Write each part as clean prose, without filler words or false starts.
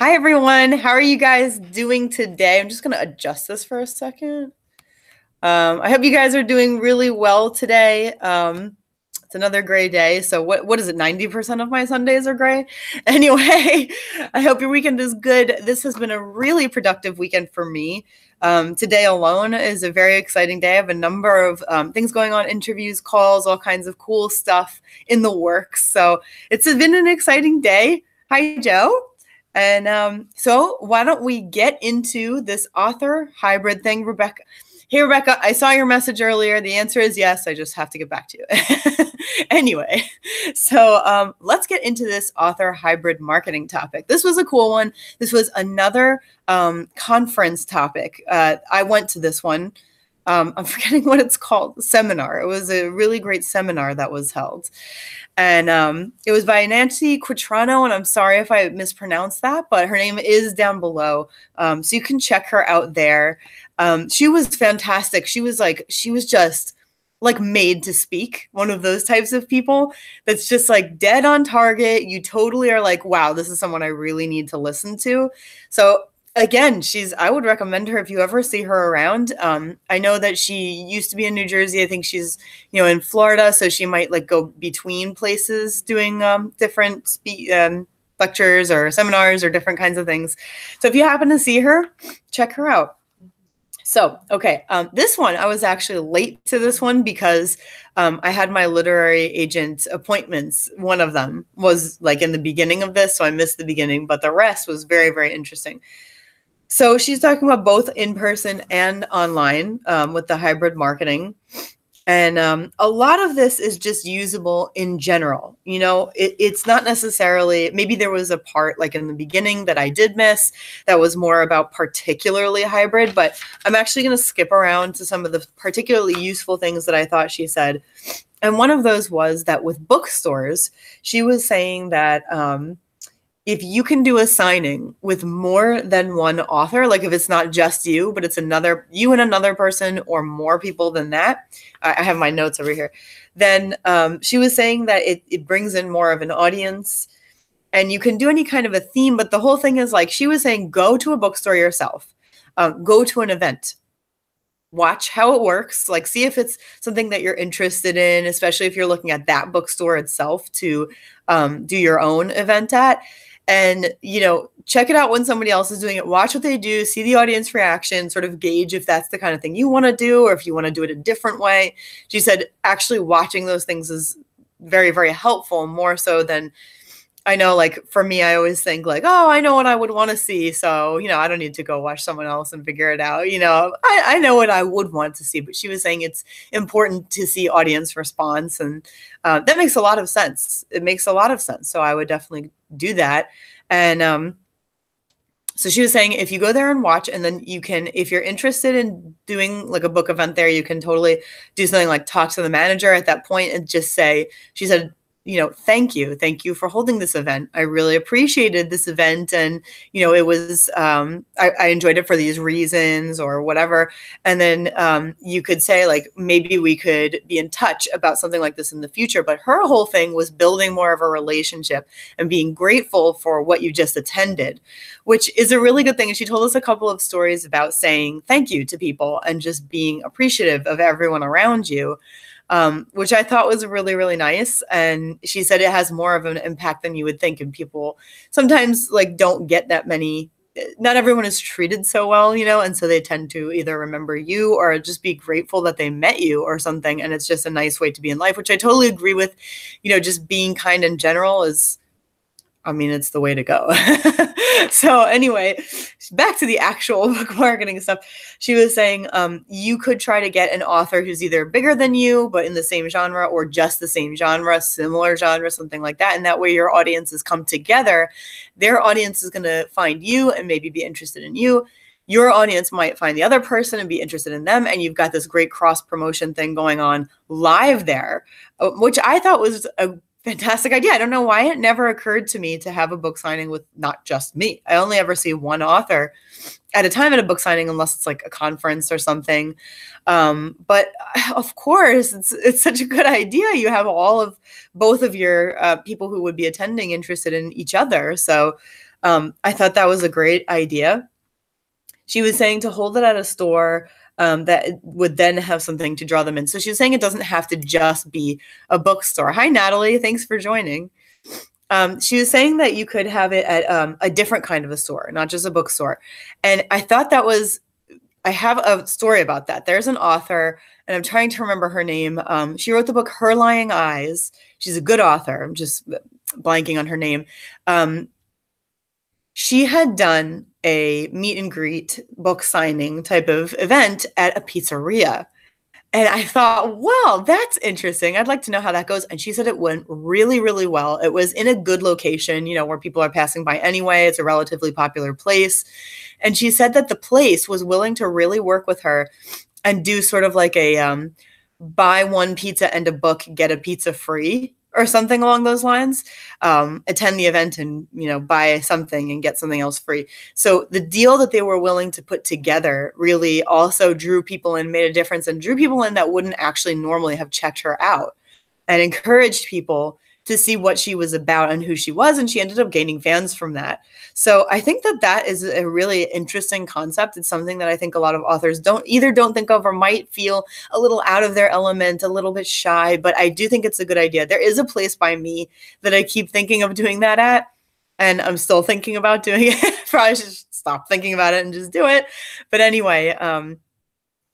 Hi, everyone. How are you guys doing today? I'm just going to adjust this for a second. I hope you guys are doing really well today. It's another gray day. So what is it? 90% of my Sundays are gray. Anyway, I hope your weekend is good. This has been a really productive weekend for me. Today alone is a very exciting day. I have a number of things going on, interviews, calls, all kinds of cool stuff in the works. So it's been an exciting day. Hi, Joe. And so why don't we get into this author hybrid thing, Rebecca? Hey, Rebecca, I saw your message earlier. The answer is yes. I just have to get back to you. Anyway, so let's get into this author hybrid marketing topic. This was a cool one. This was another conference topic. I went to this one. I'm forgetting what it's called, seminar. It was a really great seminar that was held. And it was by Nancy Quatrano, and I'm sorry if I mispronounced that, but her name is down below. So you can check her out there. She was fantastic. She was just like made to speak, one of those types of people that's just like dead on target. You totally are like, wow, this is someone I really need to listen to. So again, I would recommend her if you ever see her around. I know that she used to be in New Jersey. I think she's, in Florida. So she might like go between places doing different lectures or seminars or different kinds of things. So if you happen to see her, check her out. So, okay, this one, I was actually late to this one because I had my literary agent appointments. One of them was like in the beginning of this, so I missed the beginning, but the rest was very, very interesting. So she's talking about both in-person and online with the hybrid marketing. And a lot of this is just usable in general. It's not necessarily, maybe there was a part like in the beginning that I did miss that was more about particularly hybrid, but I'm actually going to skip around to some of the particularly useful things that I thought she said. And one of those was that with bookstores, she was saying that if you can do a signing with more than one author, like if it's not just you, but it's you and another person or more people than that, I have my notes over here, then she was saying that it brings in more of an audience and you can do any kind of a theme. But the whole thing is like, she was saying, go to a bookstore yourself, go to an event, watch how it works, like see if it's something that you're interested in, especially if you're looking at that bookstore itself to do your own event at. And, check it out when somebody else is doing it. Watch what they do, see the audience reaction, sort of gauge if that's the kind of thing you want to do or if you want to do it a different way. She said actually watching those things is very, very helpful, more so than I know, like for me, I always think like, oh, I know what I would want to see. So, I don't need to go watch someone else and figure it out. I know what I would want to see, but she was saying it's important to see audience response. And that makes a lot of sense. It makes a lot of sense. So I would definitely do that. And so she was saying, if you go there and watch, and then you can, if you're interested in doing like a book event there, you can totally do something like talk to the manager at that point and just say, she said, thank you for holding this event. I really appreciated this event. And, it was, I enjoyed it for these reasons or whatever. And then you could say like, maybe we could be in touch about something like this in the future. But her whole thing was building more of a relationship and being grateful for what you just attended, which is a really good thing. And she told us a couple of stories about saying thank you to people and just being appreciative of everyone around you. Which I thought was really, really nice. And she said it has more of an impact than you would think. And people sometimes like don't get that many, not everyone is treated so well, and so they tend to either remember you or just be grateful that they met you or something. And it's just a nice way to be in life, which I totally agree with. Just being kind in general is, it's the way to go. So anyway, back to the actual book marketing stuff. She was saying you could try to get an author who's either bigger than you, but in the same genre, or just the same genre, similar genre, something like that. And that way your audiences come together. Their audience is going to find you and maybe be interested in you. Your audience might find the other person and be interested in them. And you've got this great cross promotion thing going on live there, which I thought was a fantastic idea. I don't know why it never occurred to me to have a book signing with not just me. I only ever see one author at a time at a book signing, unless it's like a conference or something. But of course, it's such a good idea. You have both of your people who would be attending interested in each other. So I thought that was a great idea. She was saying to hold it at a store that would then have something to draw them in. So she was saying it doesn't have to just be a bookstore. Hi, Natalie. Thanks for joining. She was saying that you could have it at a different kind of a store, not just a bookstore. And I thought that was, I have a story about that. There's an author, and I'm trying to remember her name. She wrote the book Her Lying Eyes. She's a good author. I'm just blanking on her name. She had done a meet and greet book signing type of event at a pizzeria. And I thought, well, that's interesting. I'd like to know how that goes. And she said it went really, really well. It was in a good location, you know, where people are passing by anyway. It's a relatively popular place. And she said that the place was willing to really work with her and do sort of like a buy one pizza and a book, get a pizza free, or something along those lines. Attend the event and, you know, buy something and get something else free. So the deal that they were willing to put together really also drew people in, made a difference, and drew people in that wouldn't actually normally have checked her out, and encouraged people to see what she was about and who she was. And she ended up gaining fans from that. So I think that that is a really interesting concept. It's something that I think a lot of authors don't think of, or might feel a little out of their element, a little bit shy, but I do think it's a good idea. There is a place by me that I keep thinking of doing that at, and I'm still thinking about doing it. Probably should stop thinking about it and just do it. But anyway,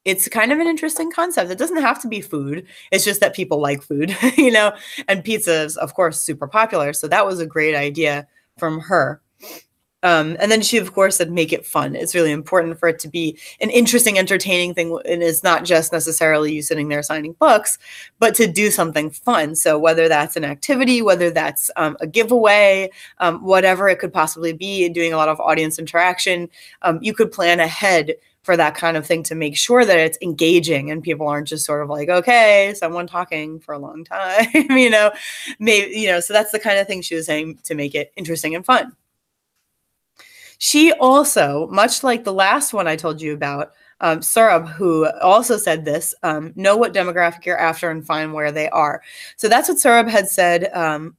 it's kind of an interesting concept. It doesn't have to be food. It's just that people like food, you know, and pizza is, of course, super popular. So that was a great idea from her. And then she, of course, said, make it fun. It's really important for it to be an interesting, entertaining thing. And it's not just necessarily you sitting there signing books, but to do something fun. So whether that's an activity, whether that's a giveaway, whatever it could possibly be, doing a lot of audience interaction, you could plan ahead for that kind of thing to make sure that it's engaging and people aren't just sort of like, okay, someone talking for a long time, you know, maybe, you know, so that's the kind of thing she was saying to make it interesting and fun. She also, much like the last one I told you about, Saurabh, who also said this, know what demographic you're after and find where they are. So that's what Saurabh had said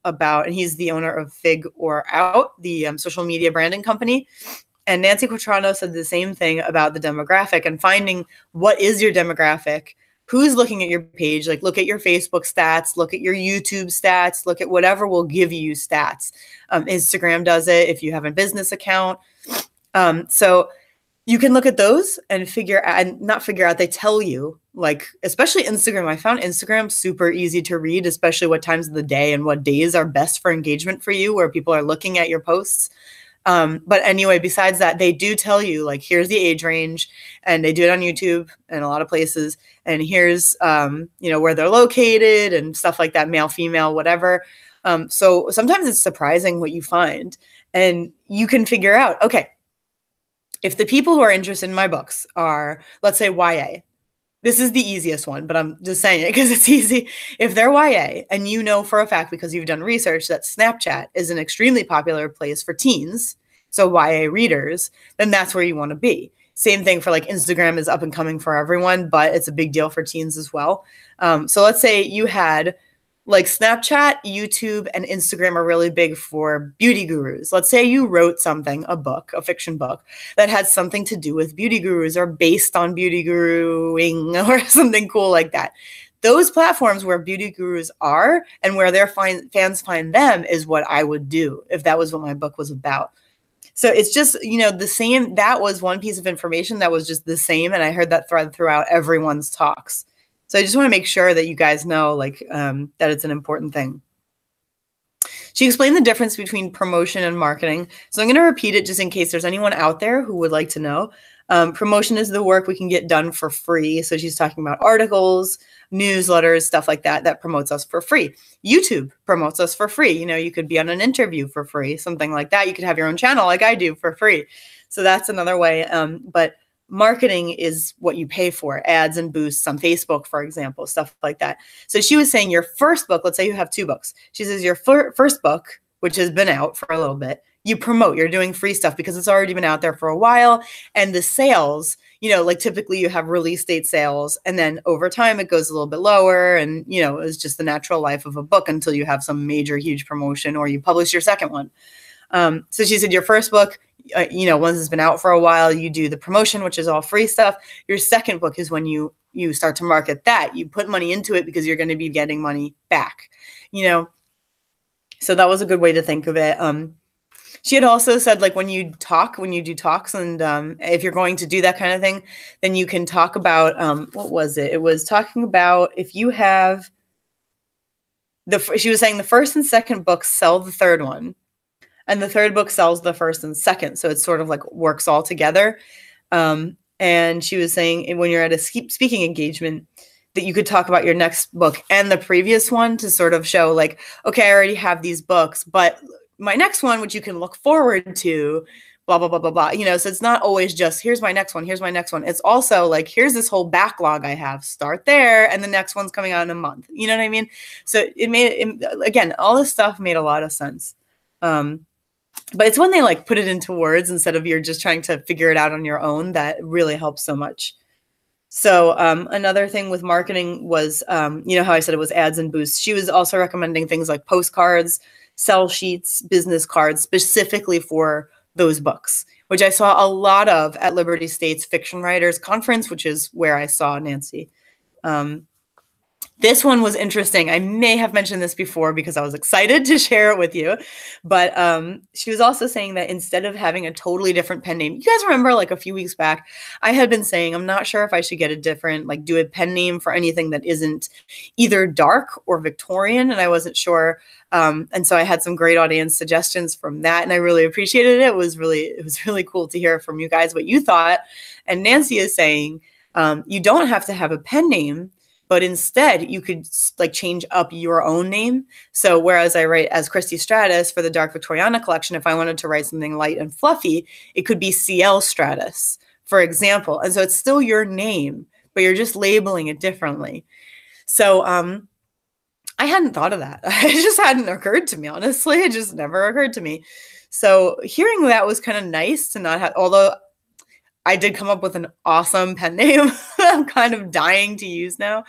about, and he's the owner of Fig or Out, the social media branding company. And Nancy Quatrano said the same thing about the demographic and finding what is your demographic, who's looking at your page, like look at your Facebook stats, look at your YouTube stats, look at whatever will give you stats. Instagram does it if you have a business account. So you can look at those and they tell you, like, especially Instagram. I found Instagram super easy to read, especially what times of the day and what days are best for engagement for you, where people are looking at your posts. But anyway, besides that, they do tell you, like, here's the age range, and they do it on YouTube and a lot of places. And here's, you know, where they're located and stuff like that, male, female, whatever. So sometimes it's surprising what you find, and you can figure out, okay, if the people who are interested in my books are, let's say, YA, this is the easiest one, but I'm just saying it because it's easy. If they're YA and you know for a fact, because you've done research, that Snapchat is an extremely popular place for teens, so YA readers, then that's where you want to be. Same thing for, like, Instagram is up and coming for everyone, but it's a big deal for teens as well. So let's say you had, like, Snapchat, YouTube, and Instagram are really big for beauty gurus. Let's say you wrote something, a book, a fiction book, that had something to do with beauty gurus or based on beauty guruing or something cool like that. Those platforms where beauty gurus are and where their fans find them is what I would do if that was what my book was about. So it's just, you know, the same. That was one piece of information that was just the same. And I heard that thread throughout everyone's talks. So I just want to make sure that you guys know, like, that it's an important thing. She explained the difference between promotion and marketing. So I'm going to repeat it just in case there's anyone out there who would like to know. Promotion is the work we can get done for free. So she's talking about articles, newsletters, stuff like that, that promotes us for free. YouTube promotes us for free. You know, you could be on an interview for free, something like that. You could have your own channel like I do for free. So that's another way. But marketing is what you pay for, ads and boosts on Facebook, for example, stuff like that. So she was saying your first book, let's say you have two books. She says your first book, which has been out for a little bit, you promote, you're doing free stuff because it's already been out there for a while. And the sales, you know, like typically you have release date sales, and then over time it goes a little bit lower. And, you know, it's just the natural life of a book until you have some major, huge promotion or you publish your second one. So she said your first book, once it's been out for a while, you do the promotion, which is all free stuff. Your second book is when you start to market that. You put money into it because you're going to be getting money back, So that was a good way to think of it. She had also said, like, when you do talks, and if you're going to do that kind of thing, then you can talk about, what was it? It was talking about if you have she was saying the first and second books sell the third one, and the third book sells the first and second. So it sort of like works all together. And she was saying when you're at a speaking engagement, that you could talk about your next book and the previous one to sort of show like, okay, I already have these books, but my next one, which you can look forward to, blah, blah, blah, blah, blah. So it's not always just, here's my next one. Here's my next one. It's also like, here's this whole backlog I have. Start there. And the next one's coming out in a month. You know what I mean? So again, all this stuff made a lot of sense. But it's when they like put it into words instead of you're just trying to figure it out on your own that really helps so much. So another thing with marketing was, how I said it was ads and boosts. She was also recommending things like postcards, sell sheets, business cards, specifically for those books, which I saw a lot of at Liberty State's Fiction Writers Conference, which is where I saw Nancy. This one was interesting. I may have mentioned this before because I was excited to share it with you. But she was also saying that instead of having a totally different pen name, you guys remember like a few weeks back, I had been saying, I'm not sure if I should get a different, like do a pen name for anything that isn't either dark or Victorian. And I wasn't sure. And so I had some great audience suggestions from that. And I really appreciated it. It was really cool to hear from you guys what you thought. And Nancy is saying, you don't have to have a pen name, but instead you could like change up your own name. So whereas I write as Christy Stratus for the Dark Victoriana collection, if I wanted to write something light and fluffy, it could be CL Stratus, for example. And so it's still your name, but you're just labeling it differently. So I hadn't thought of that. It just hadn't occurred to me, honestly. It just never occurred to me. So hearing that was kind of nice to not have, although I did come up with an awesome pen name I'm kind of dying to use now.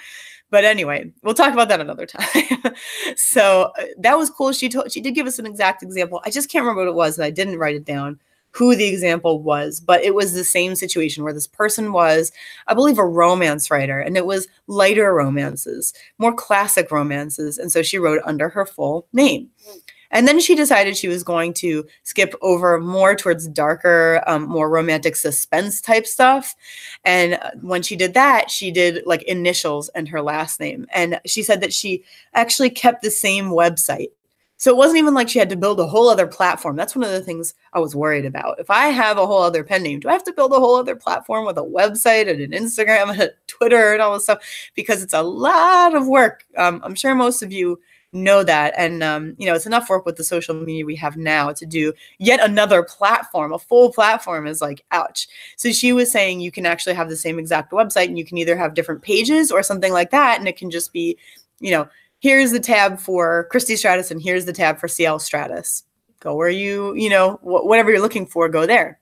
But anyway, we'll talk about that another time. So that was cool. She did give us an exact example. I just can't remember what it was, and I didn't write it down, who the example was. But it was the same situation where this person was, I believe, a romance writer. And it was lighter romances, more classic romances. And so she wrote under her full name. And then she decided she was going to skip over more towards darker, more romantic suspense type stuff. And when she did that, she did like initials and her last name. And she said that she actually kept the same website. So it wasn't even like she had to build a whole other platform. That's one of the things I was worried about. If I have a whole other pen name, do I have to build a whole other platform with a website and an Instagram and a Twitter and all this stuff? Because it's a lot of work. I'm sure most of you know that. And, it's enough work with the social media we have now to do yet another platform. A full platform is like, ouch. So she was saying you can actually have the same exact website and you can either have different pages or something like that. And it can just be, here's the tab for Christy Stratus and here's the tab for CL Stratus. Go where whatever you're looking for, go there.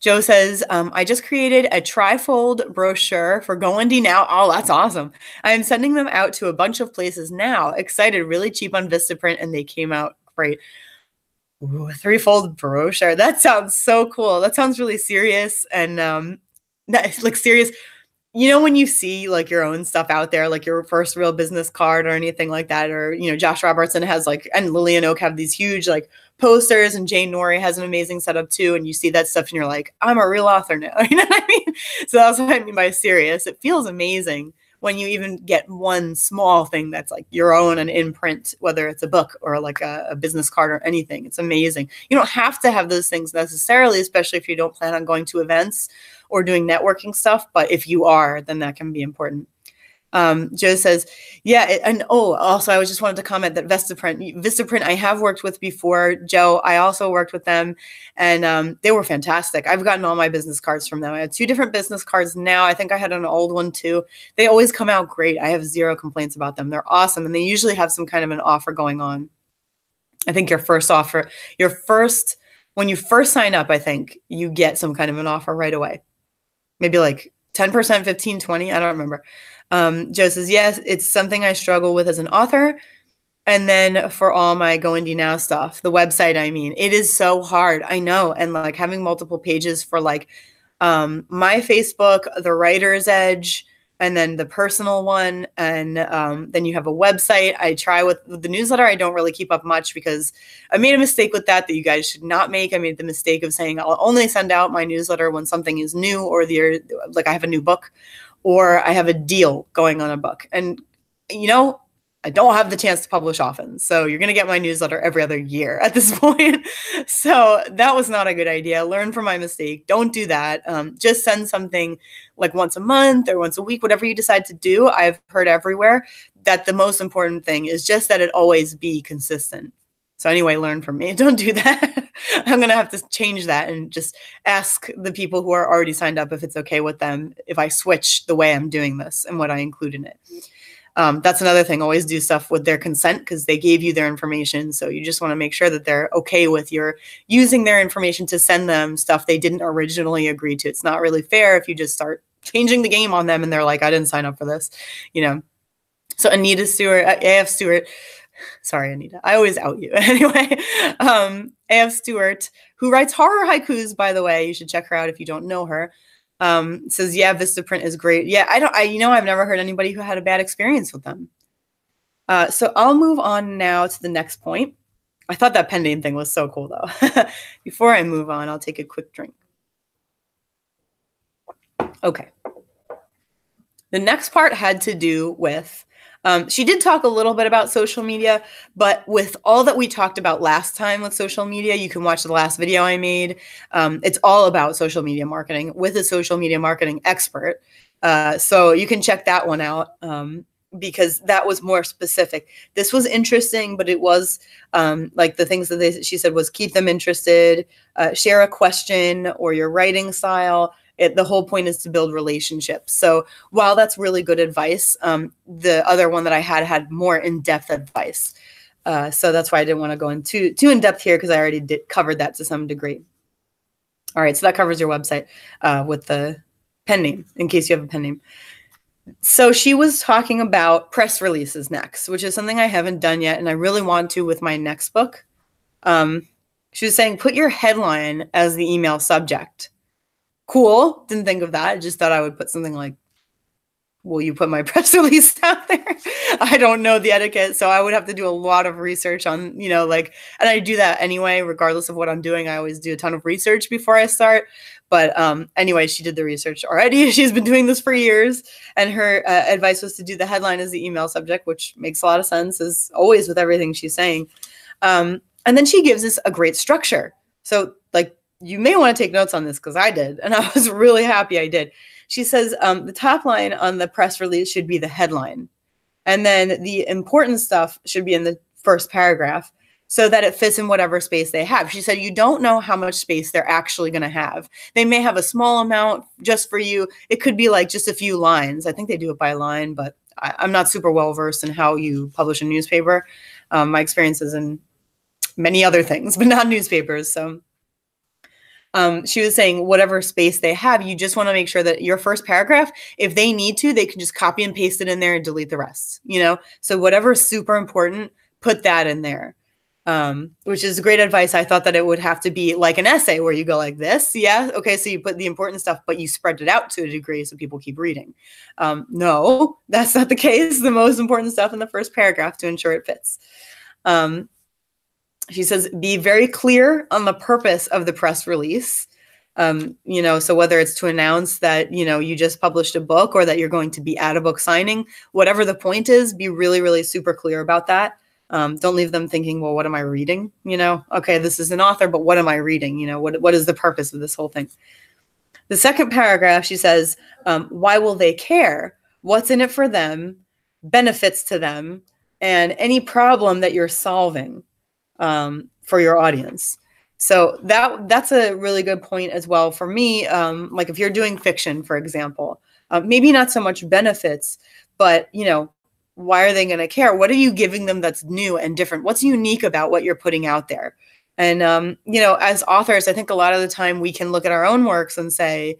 Joe says, I just created a trifold brochure for Go Indie Now. Oh, that's awesome. I am sending them out to a bunch of places now. Excited, really cheap on Vistaprint, and they came out great. Ooh, a threefold brochure. That sounds so cool. That sounds really serious and like serious. When you see like your own stuff out there, like your first real business card or anything like that, or, Josh Robertson has and Lillian Oak have these huge like posters, and Jane Norrie has an amazing setup too. And you see that stuff and you're like, I'm a real author now. You know what I mean? So that's what I mean by serious. It feels amazing when you even get one small thing that's like your own and in print, whether it's a book or like a business card or anything. It's amazing. You don't have to have those things necessarily, especially if you don't plan on going to events or doing networking stuff. But if you are, then that can be important. Joe says, yeah. Also, I just wanted to comment that Vistaprint I have worked with before. Joe, I also worked with them and they were fantastic. I've gotten all my business cards from them. I have 2 different business cards now. I think I had an old one too. They always come out great. I have 0 complaints about them. They're awesome. And they usually have some kind of an offer going on. I think when you first sign up, I think you get some kind of an offer right away. Maybe like 10%, 15, 20. I don't remember. Joe says, yes, it's something I struggle with as an author. And then for all my Go Indie Now stuff, the website, I mean, it is so hard. I know. And like having multiple pages for like my Facebook, the Writer's Edge, and then the personal one. And then you have a website. I try with the newsletter. I don't really keep up much because I made a mistake with that you guys should not make. I made the mistake of saying I'll only send out my newsletter when something is new or like I have a new book or I have a deal going on a book. And, you know, I don't have the chance to publish often. So you're going to get my newsletter every other year at this point. So that was not a good idea. Learn from my mistake. Don't do that. Just send something like once a month or once a week, whatever you decide to do. I've heard everywhere that the most important thing is just that it always be consistent. So anyway, learn from me. Don't do that. I'm going to have to change that and just ask the people who are already signed up if it's okay with them if I switch the way I'm doing this and what I include in it. That's another thing. Always do stuff with their consent because they gave you their information. So you just want to make sure that they're okay with your using their information to send them stuff they didn't originally agree to. It's not really fair if you just start changing the game on them and they're like, I didn't sign up for this, you know. So Anita Stewart, AF Stewart, sorry, Anita, I always out you. Anyway, AF Stewart, who writes horror haikus, by the way, you should check her out if you don't know her. Says, yeah, Vistaprint is great. Yeah, I've never heard anybody who had a bad experience with them. So I'll move on now to the next point. I thought that pen name thing was so cool though. Before I move on, I'll take a quick drink. Okay. The next part had to do with, she did talk a little bit about social media, but with all that we talked about last time with social media, you can watch the last video I made. It's all about social media marketing with a social media marketing expert. So you can check that one out because that was more specific. This was interesting, but it was like the things that she said was keep them interested, share a question or your writing style. The whole point is to build relationships. So while that's really good advice, the other one that I had more in-depth advice. So that's why I didn't want to go into too in-depth here because I already covered that to some degree. All right, so that covers your website with the pen name, in case you have a pen name. So she was talking about press releases next, which is something I haven't done yet, and I really want to with my next book. She was saying, put your headline as the email subject. Cool. Didn't think of that. I just thought I would put something like, will you put my press release out there? I don't know the etiquette. So I would have to do a lot of research on, you know, like, and I do that anyway, regardless of what I'm doing. I always do a ton of research before I start. But anyway, she did the research already. She's been doing this for years. And her advice was to do the headline as the email subject, which makes a lot of sense as always with everything she's saying. And then she gives us a great structure. So like, you may want to take notes on this because I did, and I was really happy I did. She says the top line on the press release should be the headline. And then the important stuff should be in the first paragraph so that it fits in whatever space they have. She said, you don't know how much space they're actually going to have. They may have a small amount just for you. It could be like just a few lines. I think they do it by line, but I'm not super well versed in how you publish a newspaper. My experience is in many other things, but not newspapers. So she was saying whatever space they have, you just want to make sure that your first paragraph, if they need to, they can just copy and paste it in there and delete the rest, you know? So whatever is super important, put that in there, which is great advice. I thought that it would have to be like an essay where you go like this. Yeah. Okay. So you put the important stuff, but you spread it out to a degree so people keep reading. No, that's not the case. The most important stuff in the first paragraph to ensure it fits. She says, be very clear on the purpose of the press release. You know, so whether it's to announce that, you know, you just published a book or that you're going to be at a book signing, whatever the point is, be really, really super clear about that. Don't leave them thinking, well, what am I reading? You know, okay, this is an author, but what am I reading? You know, what is the purpose of this whole thing? The second paragraph, she says, why will they care? What's in it for them? Benefits to them, and any problem that you're solving for your audience. So that's a really good point as well for me. Like if you're doing fiction, for example, maybe not so much benefits, but you know, why are they going to care? What are you giving them that's new and different? What's unique about what you're putting out there? And you know, as authors, I think a lot of the time we can look at our own works and say,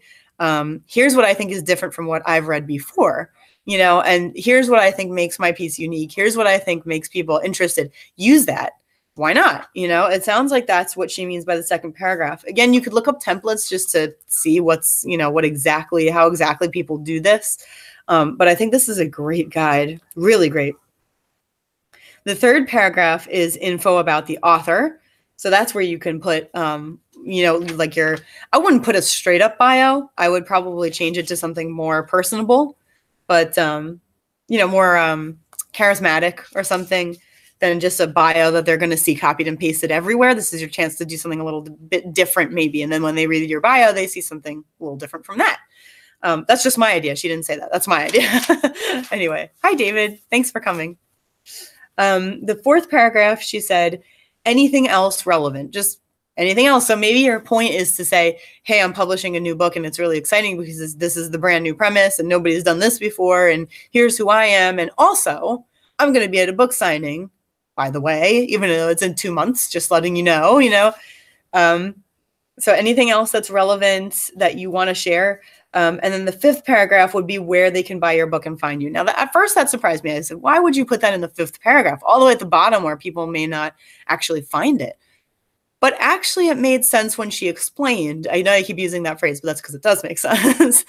here's what I think is different from what I've read before. and here's what I think makes my piece unique. Here's what I think makes people interested. Use that. Why not? It sounds like that's what she means by the second paragraph. Again, you could look up templates just to see how exactly people do this. But I think this is a great guide, really great. The third paragraph is info about the author. So that's where you can put, I wouldn't put a straight up bio. I would probably change it to something more personable, but, more charismatic or something than just a bio that they're going to see copied and pasted everywhere. This is your chance to do something a little bit different maybe. And then when they read your bio, they see something a little different from that. That's just my idea. She didn't say that. That's my idea. Anyway, hi, David. Thanks for coming. The fourth paragraph, she said, anything else relevant, just anything else. So maybe your point is to say, hey, I'm publishing a new book and it's really exciting because this is the brand new premise and nobody's done this before. And here's who I am. And also I'm going to be at a book signing, by the way, even though it's in 2 months, just letting you know. So anything else that's relevant that you want to share. And then the fifth paragraph would be where they can buy your book and find you. Now, at first that surprised me. I said, why would you put that in the fifth paragraph, all the way at the bottom where people may not actually find it? But actually it made sense when she explained. I know I keep using that phrase, but that's because it does make sense.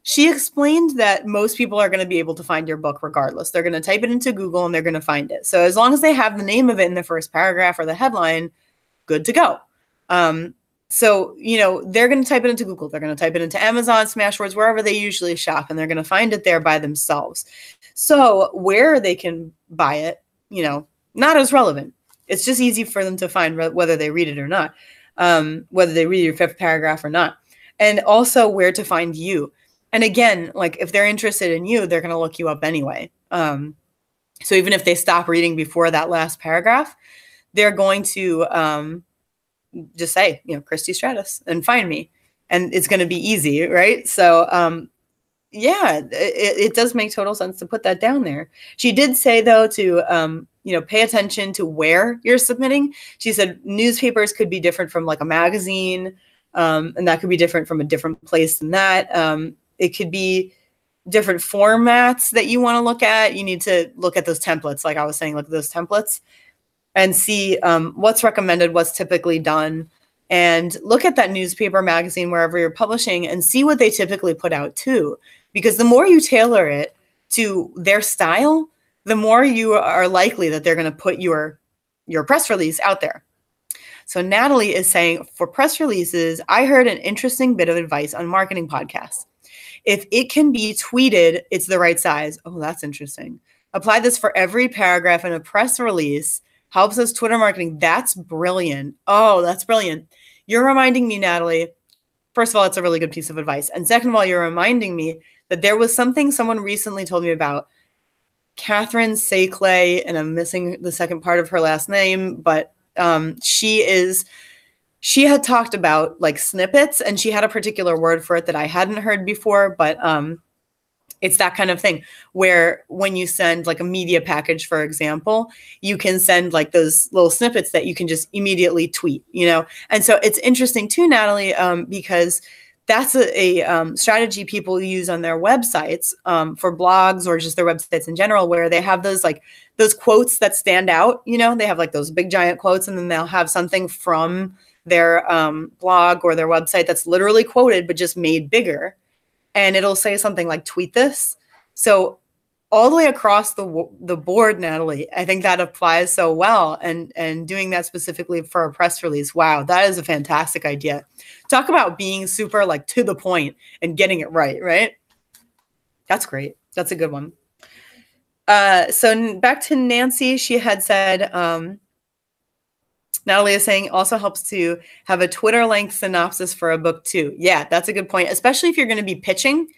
She explained that most people are going to be able to find your book regardless. They're going to type it into Google and they're going to find it. So as long as they have the name of it in the first paragraph or the headline, good to go. So, they're going to type it into Google. They're going to type it into Amazon, Smashwords, wherever they usually shop, and they're going to find it there by themselves. So where they can buy it, not as relevant. It's just easy for them to find whether they read it or not, whether they read your fifth paragraph or not, and also where to find you. And again, like if they're interested in you, they're going to look you up anyway. So even if they stop reading before that last paragraph, they're going to just say, Christy Stratus and find me. And it's going to be easy, right? So yeah, it does make total sense to put that down there. She did say, though, to pay attention to where you're submitting. She said newspapers could be different from like a magazine, and that could be different from a different place than that. It could be different formats that you want to look at. You need to look at those templates. Like I was saying, look at those templates and see what's recommended, what's typically done, and look at that newspaper, magazine, wherever you're publishing, and see what they typically put out too. Because the more you tailor it to their style, the more you are likely that they're going to put your press release out there. So Natalie is saying, for press releases, I heard an interesting bit of advice on marketing podcasts. If it can be tweeted, it's the right size. Oh, that's interesting. Apply this for every paragraph in a press release. Helps us Twitter marketing. That's brilliant. Oh, that's brilliant. You're reminding me, Natalie. First of all, it's a really good piece of advice. And second of all, you're reminding me that there was something someone recently told me about. Catherine Sayclay, and I'm missing the second part of her last name, but she had talked about like snippets, and she had a particular word for it that I hadn't heard before, but it's that kind of thing where when you send like a media package, for example, you can send like those little snippets that you can just immediately tweet, And so it's interesting too, Natalie, because that's a strategy people use on their websites for blogs or just their websites in general, where they have those quotes that stand out. They have like those big giant quotes, and then they'll have something from their blog or their website that's literally quoted, but just made bigger. And it'll say something like, tweet this. So all the way across the board, Natalie, I think that applies so well. And doing that specifically for a press release, wow, that is a fantastic idea. Talk about being super like to the point and getting it right? That's great. That's a good one. So back to Nancy, she had said, Natalie is saying also helps to have a Twitter length synopsis for a book too. Yeah, that's a good point. Especially if you're going to be pitching,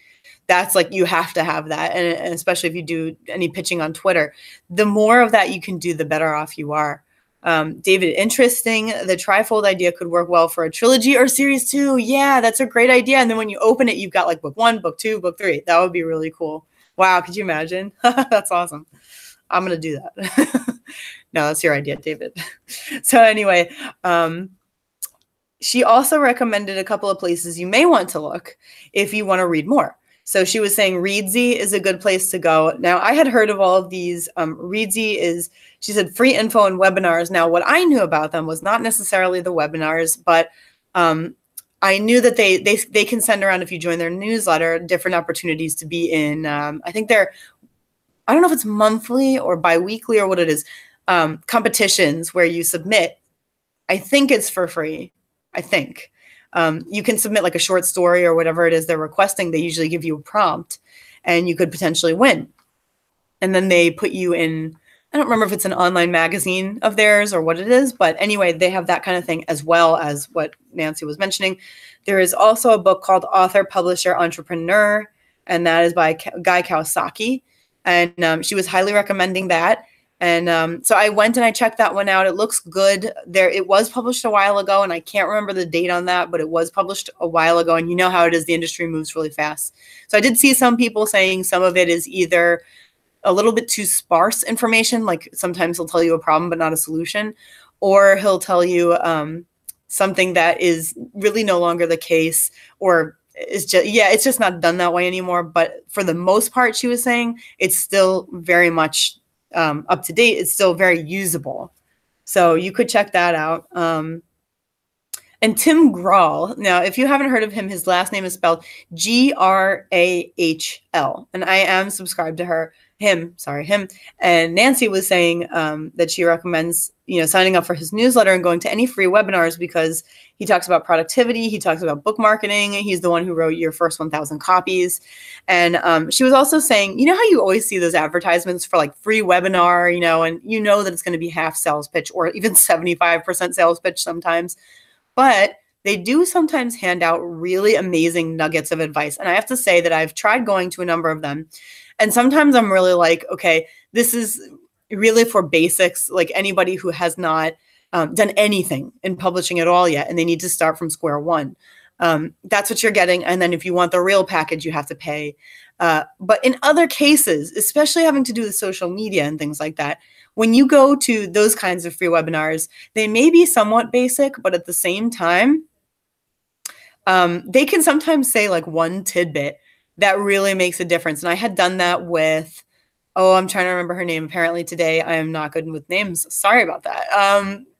that's like, you have to have that. And especially if you do any pitching on Twitter, the more of that you can do, the better off you are. David, interesting. The trifold idea could work well for a trilogy or series too. Yeah, that's a great idea. And then when you open it, you've got like book 1, book 2, book 3. That would be really cool. Wow. Could you imagine? That's awesome. I'm going to do that. No, that's your idea, David. So anyway, she also recommended a couple of places you may want to look if you want to read more. So she was saying Reedsy is a good place to go. Now, I had heard of all of these. Reedsy is, she said, free info and webinars. Now, what I knew about them was not necessarily the webinars, but I knew that they can send around, if you join their newsletter, different opportunities to be in. I think I don't know if it's monthly or biweekly or what it is, competitions where you submit. I think it's for free. I think. You can submit like a short story or whatever it is they're requesting. They usually give you a prompt and you could potentially win. And then they put you in, I don't remember if it's an online magazine of theirs or what it is, but anyway, they have that kind of thing, as well as what Nancy was mentioning. There is also a book called Author, Publisher, Entrepreneur, and that is by Guy Kawasaki. And she was highly recommending that. And so I went and I checked that one out. It looks good. It was published a while ago, and I can't remember the date on that, but it was published a while ago. And you know how it is, the industry moves really fast. So I did see some people saying some of it is either a little bit too sparse information, like sometimes he'll tell you a problem but not a solution, or he'll tell you something that is really no longer the case, or it's just not done that way anymore. But for the most part, she was saying it's still very much up to date. It's still very usable. So you could check that out. And Tim Grahl, now, if you haven't heard of him, his last name is spelled Grahl. And I am subscribed to him. And Nancy was saying that she recommends, signing up for his newsletter and going to any free webinars, because he talks about productivity. He talks about book marketing. He's the one who wrote Your First 1,000 Copies. And she was also saying, how you always see those advertisements for like free webinar, and that it's going to be half sales pitch or even 75% sales pitch sometimes. But they do sometimes hand out really amazing nuggets of advice. And I have to say that I've tried going to a number of them. And sometimes I'm really like, okay, this is really for basics, like anybody who has not done anything in publishing at all yet, and they need to start from square one. That's what you're getting. And then if you want the real package, you have to pay. But in other cases, especially having to do with social media and things like that, when you go to those kinds of free webinars, they may be somewhat basic, but at the same time, they can sometimes say like one tidbit that really makes a difference. And I had done that with, I'm trying to remember her name. Apparently today I am not good with names. Sorry about that.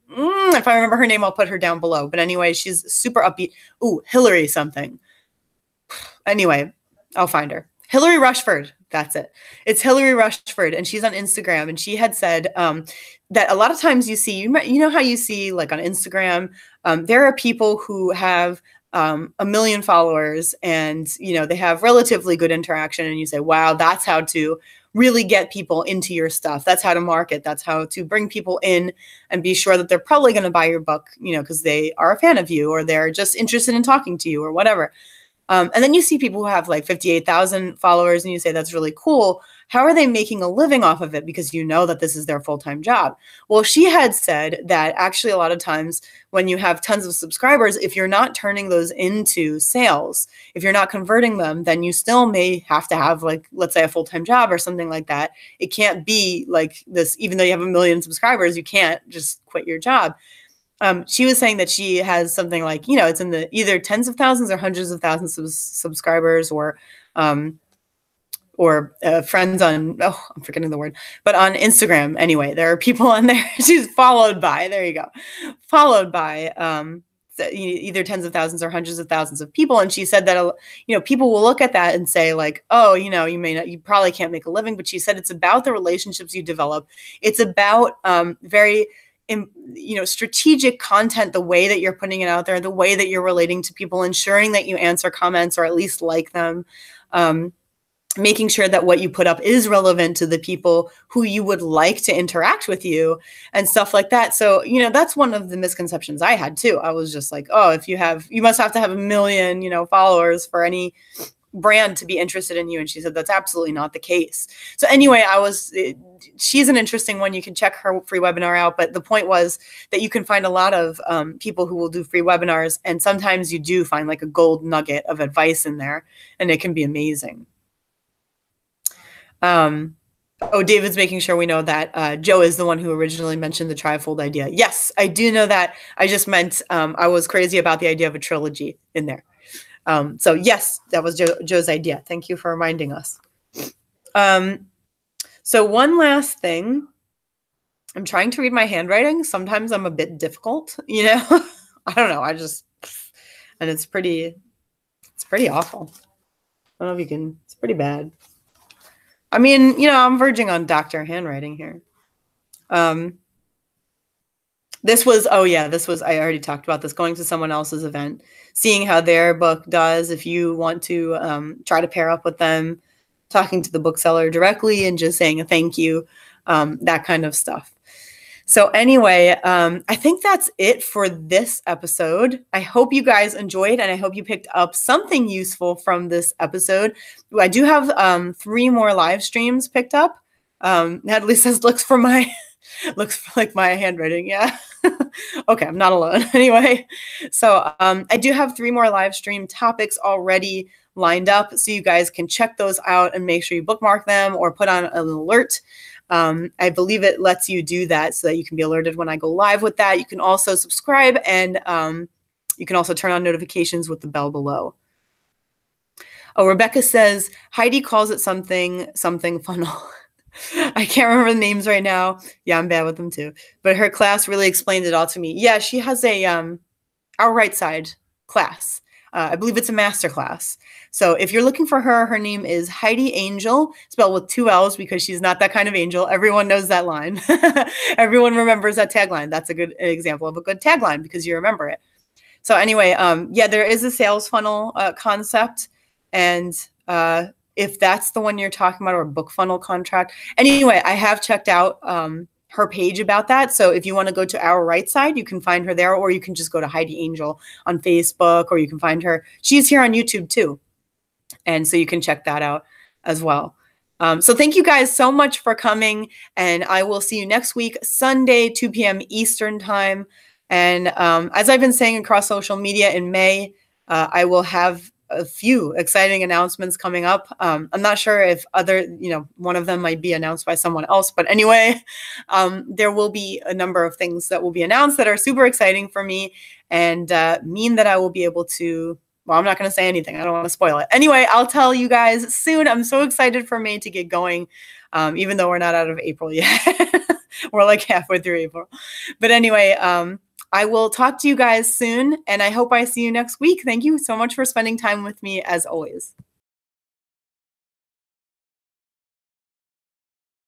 If I remember her name, I'll put her down below. But anyway, she's super upbeat. Ooh, Hillary something. Anyway, I'll find her. Hillary Rushford. That's it. It's Hillary Rushford, and she's on Instagram. And she had said that a lot of times you see, you know how you see like on Instagram, there are people who have 1 million followers, and they have relatively good interaction, and you say, wow, that's how to really get people into your stuff. That's how to market. That's how to bring people in and be sure that they're probably going to buy your book, because they are a fan of you, or they're just interested in talking to you, or whatever. And then you see people who have like 58,000 followers, and you say, that's really cool. How are they making a living off of it? Because you know that this is their full-time job. Well, she had said that actually a lot of times when you have tons of subscribers, if you're not turning those into sales, if you're not converting them, then you still may have to have, like, let's say a full-time job or something like that. It can't be like this, even though you have 1 million subscribers, you can't just quit your job. She was saying that she has something like, it's in the either tens of thousands or hundreds of thousands of subscribers, or friends on, I'm forgetting the word, but on Instagram. Anyway, there are people on there. She's followed by, there you go, followed by either tens of thousands or hundreds of thousands of people. And she said that, people will look at that and say like, oh, you probably can't make a living. But she said it's about the relationships you develop. It's about very strategic content, the way that you're putting it out there, the way that you're relating to people, ensuring that you answer comments or at least like them, making sure that what you put up is relevant to the people who you would like to interact with you and stuff like that. So, that's one of the misconceptions I had too. I was just like, oh, you must have to have 1 million, followers for any brand to be interested in you. And she said that's absolutely not the case. So anyway, she's an interesting one. You can check her free webinar out. But the point was that you can find a lot of people who will do free webinars. And sometimes you do find like a gold nugget of advice in there, and it can be amazing. David's making sure we know that Joe is the one who originally mentioned the trifold idea. Yes, I do know that. I just meant I was crazy about the idea of a trilogy in there. So yes, that was Joe's idea. Thank you for reminding us. So one last thing. I'm trying to read my handwriting. Sometimes I'm a bit difficult, you know. I don't know. And it's pretty awful. I don't know if you can. It's pretty bad. I mean, you know, I'm verging on doctor handwriting here. This was, I already talked about this, going to someone else's event, seeing how their book does. If you want to try to pair up with them, talking to the bookseller directly and just saying a thank you, that kind of stuff. So anyway, I think that's it for this episode. I hope you guys enjoyed, and I hope you picked up something useful from this episode. I do have 3 more live streams picked up. Natalie says, looks like my handwriting. Yeah. Okay, I'm not alone. Anyway, so I do have 3 more live stream topics already lined up, so you guys can check those out and make sure you bookmark them or put on an alert. I believe it lets you do that so that you can be alerted when I go live with that. You can also subscribe, and you can also turn on notifications with the bell below. Oh, Rebecca says, Heidi calls it something funnel. I can't remember the names right now. Yeah, I'm bad with them too. But her class really explained it all to me. Yeah, she has a Our Right Side class. I believe it's a master class. So if you're looking for her, her name is Heidi Angel, spelled with 2 L's because she's not that kind of angel. Everyone knows that line. Everyone remembers that tagline. That's a good example of a good tagline because you remember it. So anyway, yeah, there is a sales funnel concept. And if that's the one you're talking about, or a book funnel contract. Anyway, I have checked out her page about that. So if you want to go to Our Right Side, you can find her there, or you can just go to Heidi Angel on Facebook, or you can find her. She's here on YouTube too. And so you can check that out as well. So thank you guys so much for coming, and I will see you next week, Sunday, 2 p.m. Eastern time. And as I've been saying across social media, in May, I will have a few exciting announcements coming up. I'm not sure if one of them might be announced by someone else, but anyway, there will be a number of things that will be announced that are super exciting for me, and mean that I will be able to, well, I'm not going to say anything. I don't want to spoil it. Anyway, I'll tell you guys soon. I'm so excited for May to get going, even though we're not out of April yet. We're like halfway through April. But anyway, I will talk to you guys soon, and I hope I see you next week. Thank you so much for spending time with me, as always.